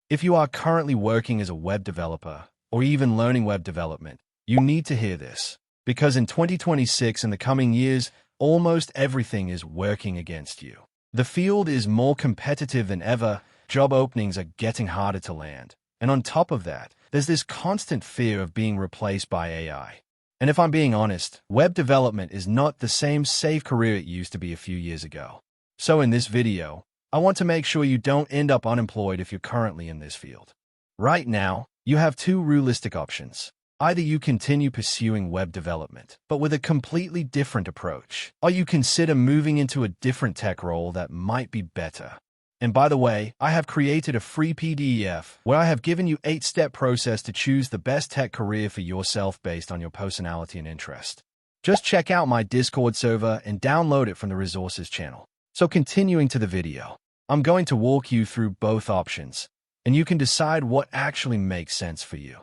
If you are currently working as a web developer or even learning web development, you need to hear this. Because in 2026 and the coming years, almost everything is working against you. The field is more competitive than ever, job openings are getting harder to land. And on top of that, there's this constant fear of being replaced by AI. And if I'm being honest, web development is not the same safe career it used to be a few years ago. So in this video, I want to make sure you don't end up unemployed if you're currently in this field. Right now, you have two realistic options. Either you continue pursuing web development, but with a completely different approach, or you consider moving into a different tech role that might be better. And by the way, I have created a free PDF where I have given you 8-step process to choose the best tech career for yourself based on your personality and interest. Just check out my Discord server and download it from the resources channel. So continuing to the video, I'm going to walk you through both options, and you can decide what actually makes sense for you.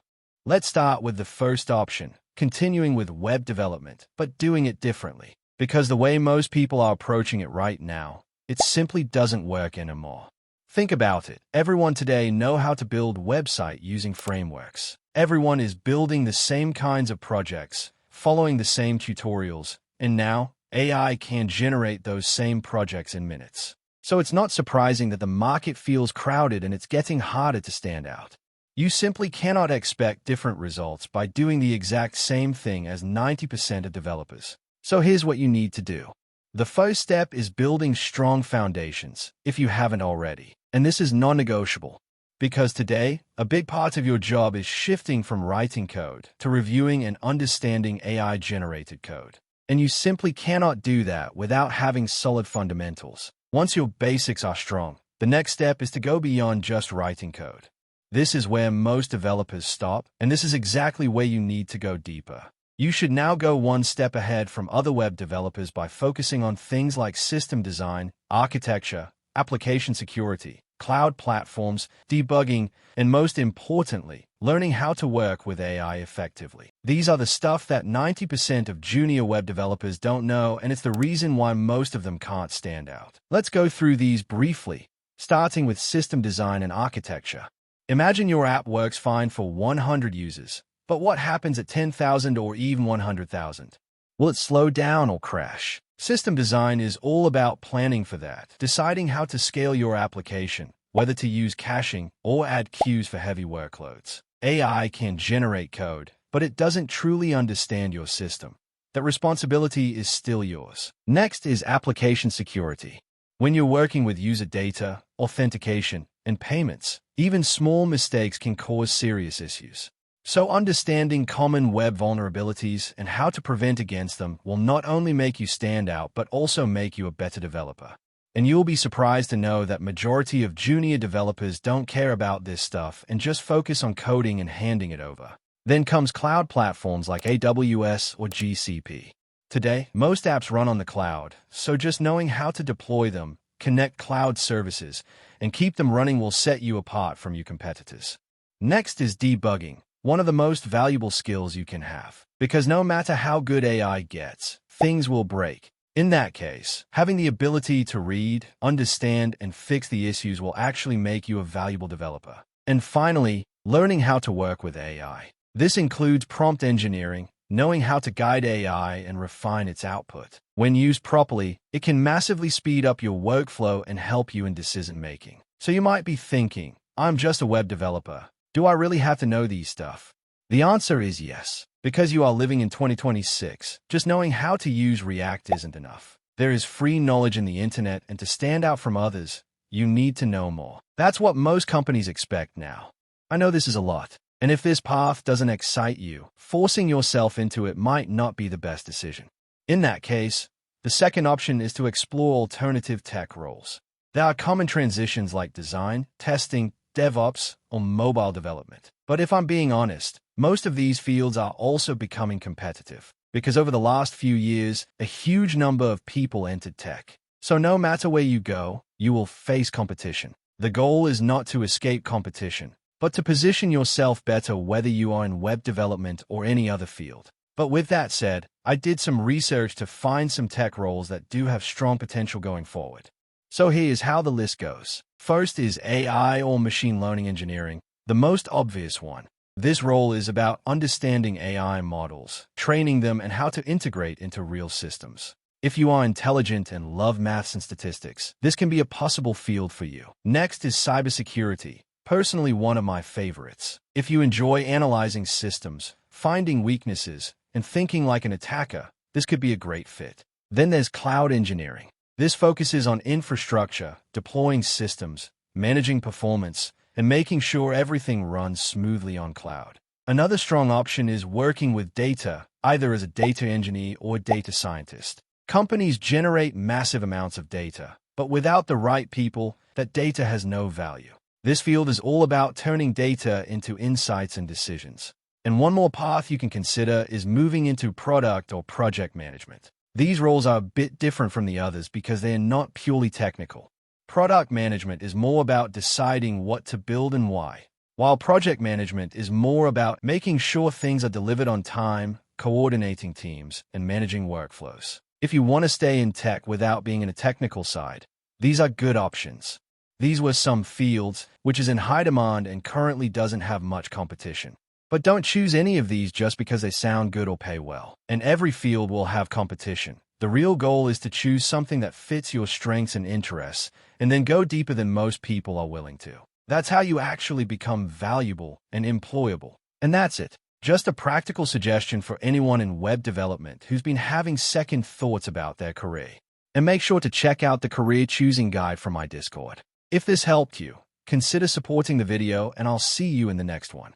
Let's start with the first option, continuing with web development, but doing it differently. Because the way most people are approaching it right now, it simply doesn't work anymore. Think about it. Everyone today knows how to build website using frameworks. Everyone is building the same kinds of projects, following the same tutorials, and now AI can generate those same projects in minutes. So it's not surprising that the market feels crowded and it's getting harder to stand out. You simply cannot expect different results by doing the exact same thing as 90% of developers. So here's what you need to do. The first step is building strong foundations, if you haven't already. And this is non-negotiable. Because today, a big part of your job is shifting from writing code to reviewing and understanding AI-generated code. And you simply cannot do that without having solid fundamentals. Once your basics are strong, the next step is to go beyond just writing code. This is where most developers stop, and this is exactly where you need to go deeper. You should now go one step ahead from other web developers by focusing on things like system design, architecture, application security, cloud platforms, debugging, and most importantly, learning how to work with AI effectively. These are the stuff that 90% of junior web developers don't know, and it's the reason why most of them can't stand out. Let's go through these briefly, starting with system design and architecture. Imagine your app works fine for 100 users, but what happens at 10,000 or even 100,000? Will it slow down or crash? System design is all about planning for that, deciding how to scale your application, whether to use caching or add queues for heavy workloads. AI can generate code, but it doesn't truly understand your system. That responsibility is still yours. Next is application security. When you're working with user data, authentication, and payments, even small mistakes can cause serious issues. So understanding common web vulnerabilities and how to prevent against them will not only make you stand out, but also make you a better developer. And you'll be surprised to know that majority of junior developers don't care about this stuff and just focus on coding and handing it over. Then comes cloud platforms like AWS or GCP. Today, most apps run on the cloud, so just knowing how to deploy them, connect cloud services, and keep them running will set you apart from your competitors. Next is debugging, one of the most valuable skills you can have. Because no matter how good AI gets, things will break. In that case, having the ability to read, understand, and fix the issues will actually make you a valuable developer. And finally, learning how to work with AI. This includes prompt engineering, knowing how to guide AI and refine its output. When used properly, it can massively speed up your workflow and help you in decision-making. So you might be thinking, I'm just a web developer. Do I really have to know these stuff? The answer is yes. Because you are living in 2026, just knowing how to use React isn't enough. There is free knowledge in the internet, and to stand out from others, you need to know more. That's what most companies expect now. I know this is a lot. And if this path doesn't excite you, forcing yourself into it might not be the best decision. In that case, the second option is to explore alternative tech roles. There are common transitions like design, testing, DevOps, or mobile development. But if I'm being honest, most of these fields are also becoming competitive, because over the last few years, a huge number of people entered tech. So no matter where you go, you will face competition. The goal is not to escape competition, but to position yourself better whether you are in web development or any other field. But with that said, I did some research to find some tech roles that do have strong potential going forward. So here's how the list goes. First is AI or machine learning engineering, the most obvious one. This role is about understanding AI models, training them, and how to integrate into real systems. If you are intelligent and love maths and statistics, this can be a possible field for you. Next is cybersecurity, personally one of my favorites. If you enjoy analyzing systems, finding weaknesses, and thinking like an attacker, this could be a great fit. Then there's cloud engineering. This focuses on infrastructure, deploying systems, managing performance, and making sure everything runs smoothly on cloud. Another strong option is working with data, either as a data engineer or data scientist. Companies generate massive amounts of data, but without the right people, that data has no value. This field is all about turning data into insights and decisions. And one more path you can consider is moving into product or project management. These roles are a bit different from the others because they are not purely technical. Product management is more about deciding what to build and why, while project management is more about making sure things are delivered on time, coordinating teams, and managing workflows. If you want to stay in tech without being in a technical side, these are good options. These were some fields which is in high demand and currently doesn't have much competition. But don't choose any of these just because they sound good or pay well. And every field will have competition. The real goal is to choose something that fits your strengths and interests, and then go deeper than most people are willing to. That's how you actually become valuable and employable. And that's it. Just a practical suggestion for anyone in web development who's been having second thoughts about their career. And make sure to check out the career choosing guide from my Discord. If this helped you, consider supporting the video, and I'll see you in the next one.